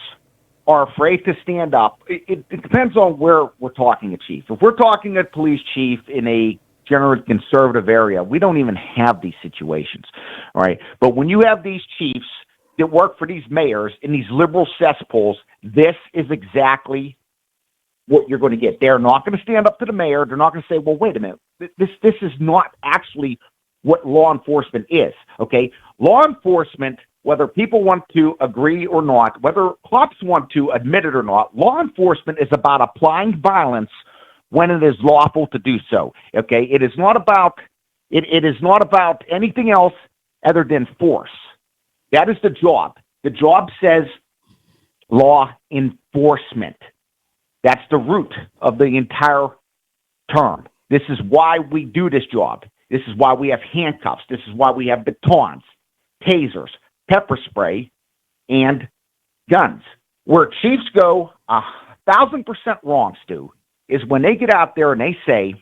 Speaker 24: are afraid to stand up. It depends on where we're talking a chief. If we're talking a police chief in a generally conservative area, we don't even have these situations, all right? But when you have these chiefs that work for these mayors in these liberal cesspools, this is exactly what you're going to get. They're not going to stand up to the mayor. They're not going to say, well, wait a minute, this is not actually what law enforcement is, okay? Law enforcement, whether people want to agree or not, whether cops want to admit it or not, law enforcement is about applying violence when it is lawful to do so. Okay, it is not about anything else other than force. That is the job. The job says law enforcement. That's the root of the entire term. This is why we do this job. This is why we have handcuffs. This is why we have batons, tasers, pepper spray, and guns. Where chiefs go 1,000% wrong, Stu, is when they get out there and they say,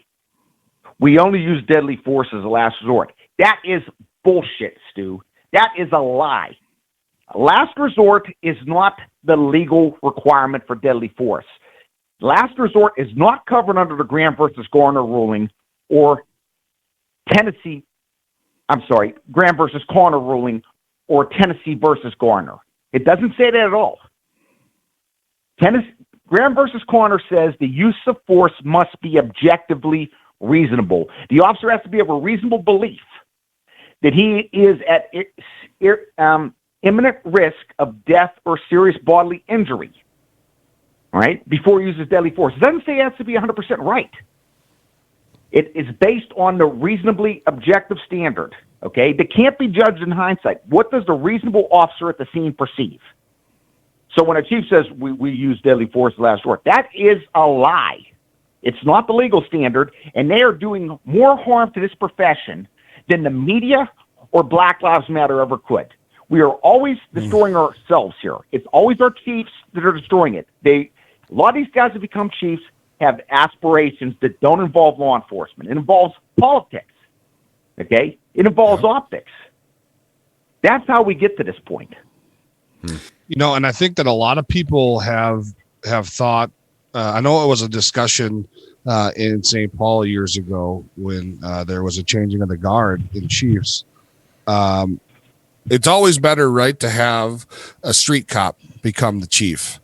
Speaker 24: we only use deadly force as a last resort. That is bullshit, Stu. That is a lie. Last resort is not the legal requirement for deadly force. Last resort is not covered under the Graham versus Garner ruling or Graham versus Garner ruling or Tennessee versus Garner. It doesn't say that at all. Graham versus Garner says the use of force must be objectively reasonable. The officer has to be of a reasonable belief that he is at imminent risk of death or serious bodily injury, right, before he uses deadly force. It doesn't say it has to be 100% right. It is based on the reasonably objective standard, okay? That can't be judged in hindsight. What does the reasonable officer at the scene perceive? So when a chief says we use deadly force last resort, that is a lie. It's not the legal standard, and they are doing more harm to this profession than the media or Black Lives Matter ever could. We are always destroying ourselves here. It's always our chiefs that are destroying it. A lot of these guys that become chiefs have aspirations that don't involve law enforcement. It involves politics, okay? It involves optics. That's how we get to this point.
Speaker 5: You know, and I think that a lot of people have thought, I know it was a discussion in St. Paul years ago when there was a changing of the guard in chiefs. It's always better, right, to have a street cop become the chief.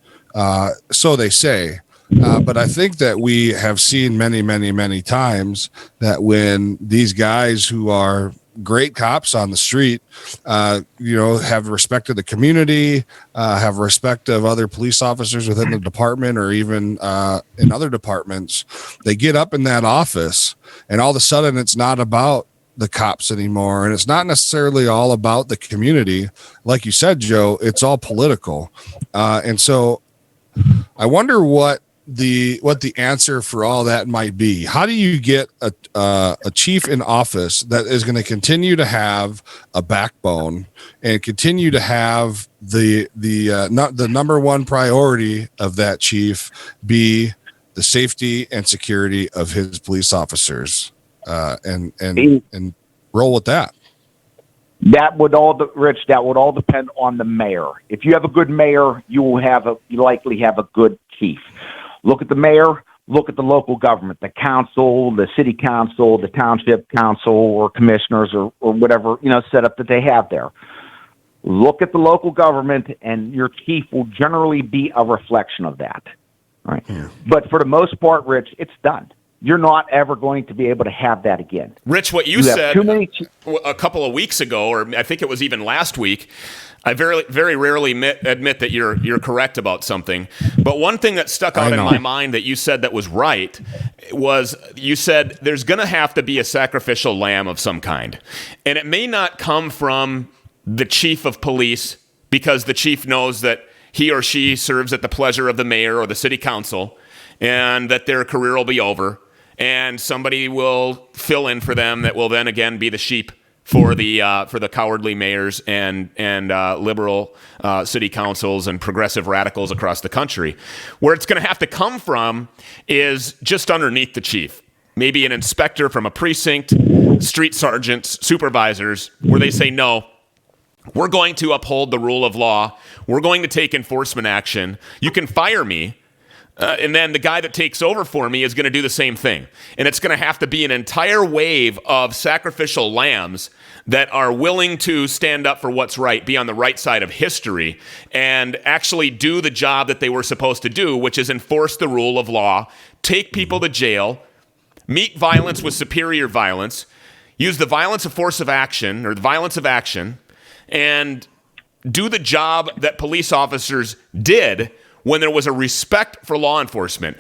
Speaker 5: So they say. But I think that we have seen many, many, many times that when these guys who are great cops on the street, have respect of the community, have respect of other police officers within the department or even in other departments, they get up in that office and all of a sudden it's not about the cops anymore. And it's not necessarily all about the community. Like you said, Joe, it's all political. And so I wonder what the answer for all that might be. How do you get a chief in office that is going to continue to have a backbone and continue to have the number one priority of that chief be the safety and security of his police officers, and roll with that?
Speaker 24: That would all depend on the mayor. If you have a good mayor, you likely have a good chief. Look at the mayor. Look at the local government, the council, the city council, the township council, or commissioners, or whatever setup that they have there. Look at the local government, and your chief will generally be a reflection of that. Right. Yeah. But for the most part, Rich, it's done. You're not ever going to be able to have that again.
Speaker 4: Rich, what you said a couple of weeks ago, or I think it was even last week, I very, very rarely admit that you're correct about something. But one thing that stuck out in my mind that you said that was right was you said there's going to have to be a sacrificial lamb of some kind. And it may not come from the chief of police because the chief knows that he or she serves at the pleasure of the mayor or the city council and that their career will be over. And somebody will fill in for them that will then again be the sheep for the cowardly mayors and liberal city councils and progressive radicals across the country. Where it's going to have to come from is just underneath the chief. Maybe an inspector from a precinct, street sergeants, supervisors, where they say, no, we're going to uphold the rule of law. We're going to take enforcement action. You can fire me. And then the guy that takes over for me is going to do the same thing. And it's going to have to be an entire wave of sacrificial lambs that are willing to stand up for what's right, be on the right side of history, and actually do the job that they were supposed to do, which is enforce the rule of law, take people to jail, meet violence with superior violence, use the violence of force of action, or the violence of action, and do the job that police officers did when there was a respect for law enforcement.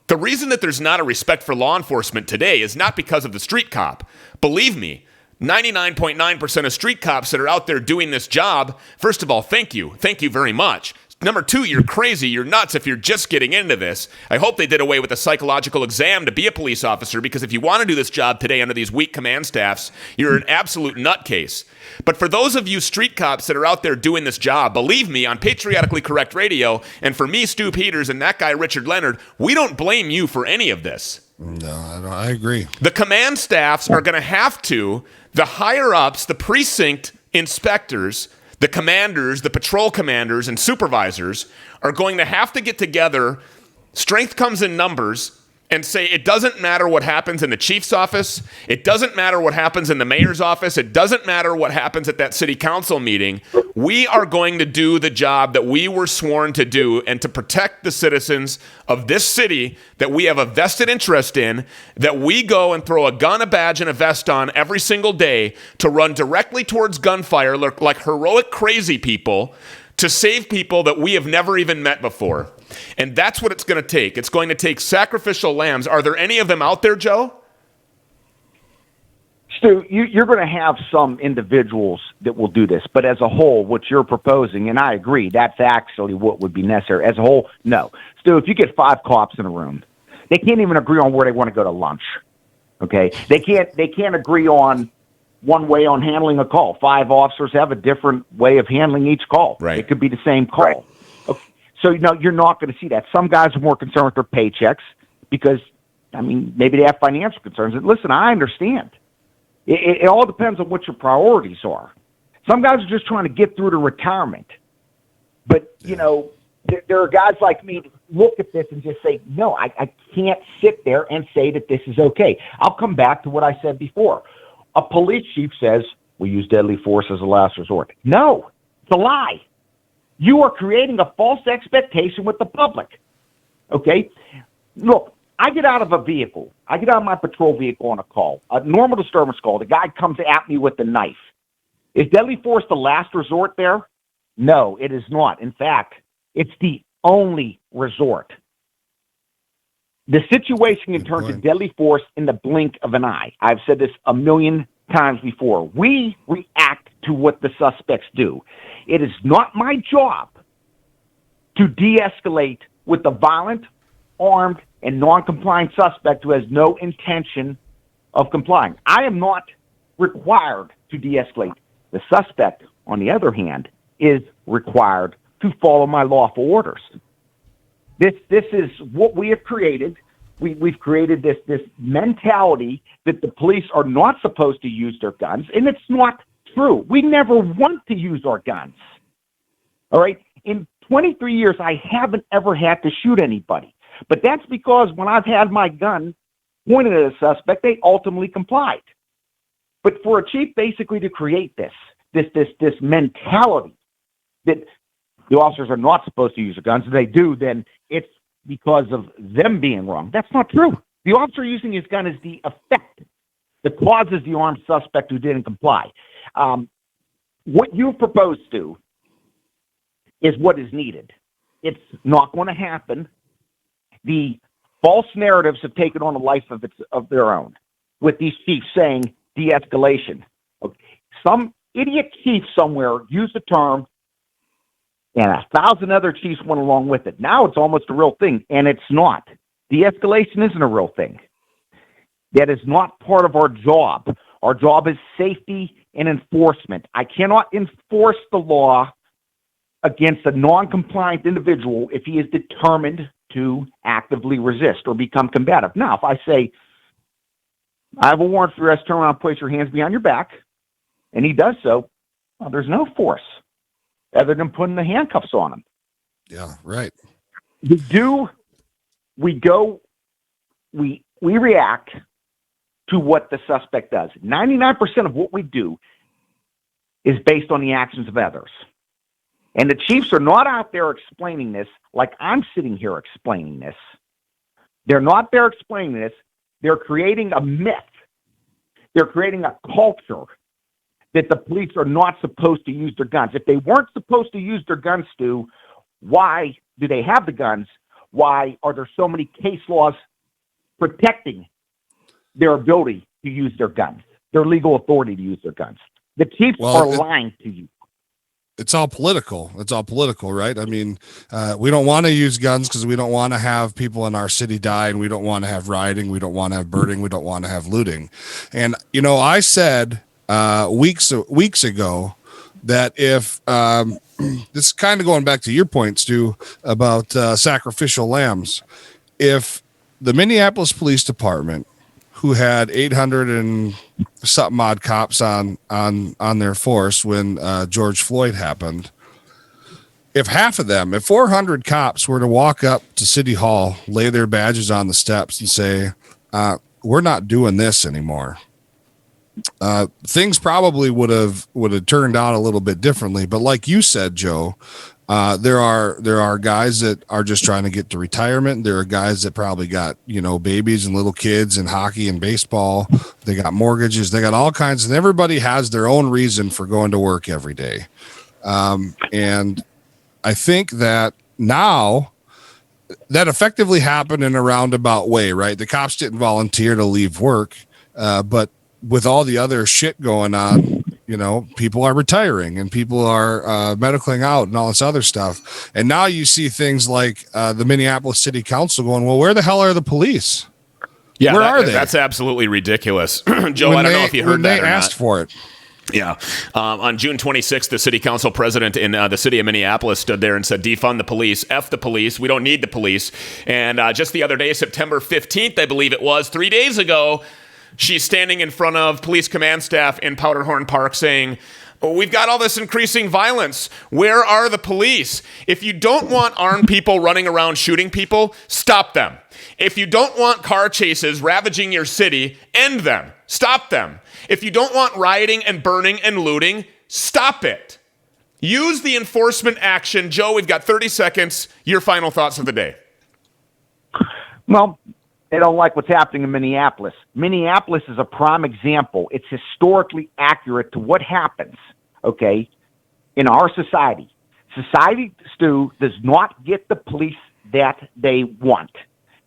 Speaker 4: The reason that there's not a respect for law enforcement today is not because of the street cop. Believe me, 99.9% of street cops that are out there doing this job, first of all, thank you. Thank you very much. Number two, you're crazy. You're nuts if you're just getting into this. I hope they did away with the psychological exam to be a police officer, because if you want to do this job today under these weak command staffs, you're an absolute nutcase. But for those of you street cops that are out there doing this job, believe me, on Patriotically Correct Radio, and for me, Stu Peters, and that guy, Richard Leonard, we don't blame you for any of this.
Speaker 5: No, I agree.
Speaker 4: The command staffs are going to have to, the higher-ups, the precinct inspectors, the commanders, the patrol commanders, and supervisors are going to have to get together. Strength comes in numbers, and say it doesn't matter what happens in the chief's office. It doesn't matter what happens in the mayor's office. It doesn't matter what happens at that city council meeting. We are going to do the job that we were sworn to do and to protect the citizens of this city that we have a vested interest in, that we go and throw a gun, a badge, and a vest on every single day to run directly towards gunfire like heroic crazy people to save people that we have never even met before. And that's what it's going to take. It's going to take sacrificial lambs. Are there any of them out there, Joe?
Speaker 24: Stu, you're going to have some individuals that will do this, but as a whole, what you're proposing, and I agree, that's actually what would be necessary. As a whole, no. Stu, if you get 5 cops in a room, they can't even agree on where they want to go to lunch. Okay? They can't agree on one way on handling a call. 5 officers have a different way of handling each call.
Speaker 4: Right.
Speaker 24: It could be the same call. Right. Okay. So, you're not going to see that. Some guys are more concerned with their paychecks because, maybe they have financial concerns. And listen, I understand. It all depends on what your priorities are. Some guys are just trying to get through to retirement. But, there are guys like me that look at this and just say, no, I can't sit there and say that this is okay. I'll come back to what I said before. A police chief says, we use deadly force as a last resort. No, it's a lie. You are creating a false expectation with the public. Okay? Look, I get out of a vehicle. I get out of my patrol vehicle on a call, a normal disturbance call. The guy comes at me with a knife. Is deadly force the last resort there? No, it is not. In fact, it's the only resort. The situation can turn to deadly force in the blink of an eye. I've said this a million times before. We react to what the suspects do. It is not my job to de-escalate with a violent, armed, and non-compliant suspect who has no intention of complying. I am not required to de-escalate. The suspect, on the other hand, is required to follow my lawful orders. This is what we have created. We've created this mentality that the police are not supposed to use their guns, and it's not true. We never want to use our guns. All right? In 23 years, I haven't ever had to shoot anybody. But that's because when I've had my gun pointed at a suspect, they ultimately complied. But for a chief basically to create this mentality that the officers are not supposed to use their guns, if they do, then it's because of them being wrong. That's not true. The officer using his gun is the effect that causes the armed suspect who didn't comply. What you've proposed to is what is needed. It's not going to happen. The false narratives have taken on a life of their own, with these chiefs saying de-escalation. Okay. Some idiot chief somewhere used the term, and 1,000 other chiefs went along with it. Now it's almost a real thing, and it's not. De-escalation isn't a real thing. That is not part of our job. Our job is safety and enforcement. I cannot enforce the law against a non-compliant individual if he is determined to actively resist or become combative. Now, if I say, I have a warrant for your arrest, turn around, place your hands behind your back, and he does so, well, there's no force other than putting the handcuffs on him.
Speaker 5: Yeah, right.
Speaker 24: We react to what the suspect does. 99% of what we do is based on the actions of others. And the chiefs are not out there explaining this like I'm sitting here explaining this. They're not there explaining this. They're creating a myth. They're creating a culture that the police are not supposed to use their guns. If they weren't supposed to use their guns, Stu, why do they have the guns? Why are there so many case laws protecting their ability to use their guns, their legal authority to use their guns? The chiefs are lying to you.
Speaker 5: It's all political. It's all political, right? I mean, we don't want to use guns because we don't want to have people in our city die, and we don't want to have rioting. We don't want to have burning. We don't want to have looting. And, you know, I said weeks ago that if this is kind of going back to your point, Stu, about sacrificial lambs, if the Minneapolis Police Department, who had 800 and something odd cops on their force when George Floyd happened, if 400 cops were to walk up to City Hall, lay their badges on the steps and say, we're not doing this anymore, things probably would have turned out a little bit differently. But like you said, Joe, there are guys that are just trying to get to retirement. There are guys that probably got, you know, babies and little kids in hockey and baseball. They got mortgages. They got all kinds, and everybody has their own reason for going to work every day. And I think that now that effectively happened in a roundabout way, right? The cops didn't volunteer to leave work, but with all the other shit going on, you know, people are retiring and people are medicaling out and all this other stuff. And now you see things like the Minneapolis City Council going, well, where the hell are the police?
Speaker 4: Yeah,
Speaker 5: where are they?
Speaker 4: That's absolutely ridiculous. Joe, I don't know if you heard that or not.
Speaker 5: They asked for it.
Speaker 4: Yeah. On June 26th, the city council president in the city of Minneapolis stood there and said, defund the police, F the police, we don't need the police. And just the other day, September 15th, I believe it was, 3 days ago, she's standing in front of police command staff in Powderhorn Park saying, oh, we've got all this increasing violence. Where are the police? If you don't want armed people running around shooting people, stop them. If you don't want car chases ravaging your city, end them. Stop them. If you don't want rioting and burning and looting, stop it. Use the enforcement action. Joe, we've got 30 seconds. Your final thoughts of the day.
Speaker 24: Well, they don't like what's happening in Minneapolis. Minneapolis is a prime example. It's historically accurate to what happens, okay, in our society. Society, Stu, does not get the police that they want.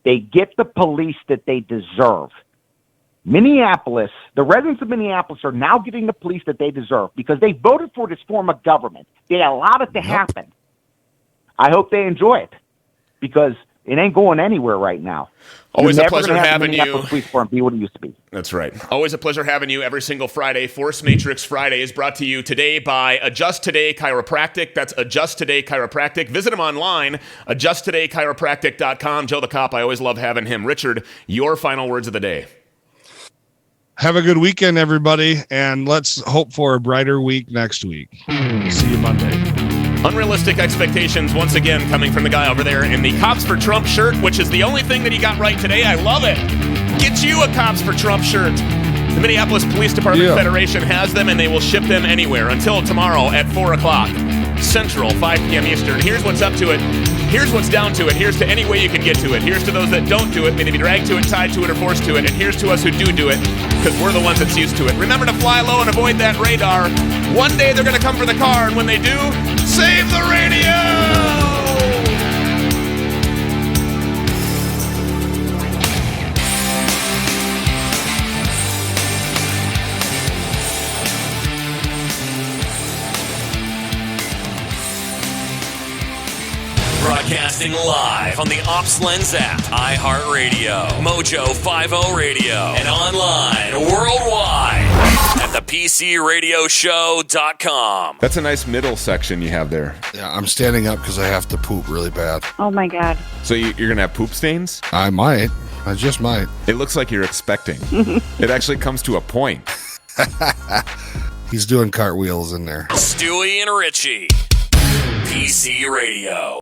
Speaker 24: They get the police that they deserve. Minneapolis, the residents of Minneapolis are now getting the police that they deserve because they voted for this form of government. They allowed it to happen. I hope they enjoy it because it ain't going anywhere right now.
Speaker 4: Always a pleasure having you.
Speaker 24: Police form be what it used to be.
Speaker 4: That's right. Always a pleasure having you every single Friday. Force Matrix Friday is brought to you today by Adjust Today Chiropractic. That's Adjust Today Chiropractic. Visit them online, adjusttodaychiropractic.com. Joe the Cop, I always love having him. Richard, your final words of the day.
Speaker 5: Have a good weekend, everybody, and let's hope for a brighter week next week. See you Monday.
Speaker 4: Unrealistic expectations, once again, coming from the guy over there in the Cops for Trump shirt, which is the only thing that he got right today. I love it. Get you a Cops for Trump shirt. The Minneapolis Police Department Federation has them, and they will ship them anywhere until tomorrow at 4 o'clock Central, 5 p.m. Eastern. Here's what's up to it. Here's what's down to it. Here's to any way you can get to it. Here's to those that don't do it, may they be dragged to it, tied to it, or forced to it. And here's to us who do it, because we're the ones that's used to it. Remember to fly low and avoid that radar. One day they're going to come for the car, and when they do, save the radio!
Speaker 23: Broadcasting live on the Ops Lens app, iHeartRadio, Mojo 50 Radio, and online worldwide at thepcradioshow.com.
Speaker 8: That's a nice middle section you have there.
Speaker 5: Yeah, I'm standing up because I have to poop really bad.
Speaker 14: Oh my God.
Speaker 8: So you're going to have poop stains?
Speaker 5: I might. I just might.
Speaker 8: It looks like you're expecting. It actually comes to a point.
Speaker 5: He's doing cartwheels in there.
Speaker 23: Stewie and Richie, PC Radio.